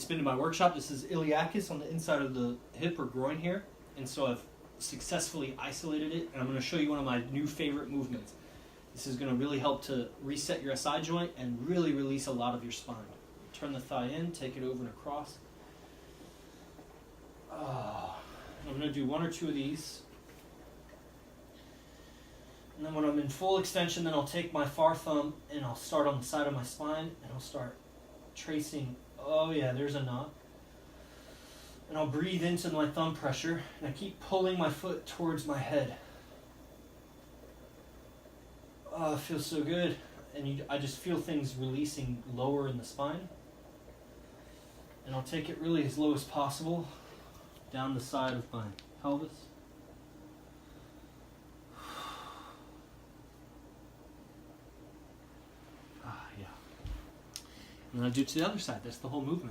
it's been in my workshop. This is Iliacus on the inside of the hip or groin here. And so I've successfully isolated it. And I'm going to show you one of my new favorite movements. This is going to really help to reset your SI joint and really release a lot of your spine. Turn the thigh in, take it over and across. I'm going to do one or two of these. And then when I'm in full extension, then I'll take my far thumb and I'll start on the side of my spine and I'll start tracing. Oh yeah, there's a knot. And I'll breathe into my thumb pressure and I keep pulling my foot towards my head. Oh, it feels so good. And I just feel things releasing lower in the spine. And I'll take it really as low as possible down the side of my pelvis. Yeah. And then I do it to the other side. That's the whole movement.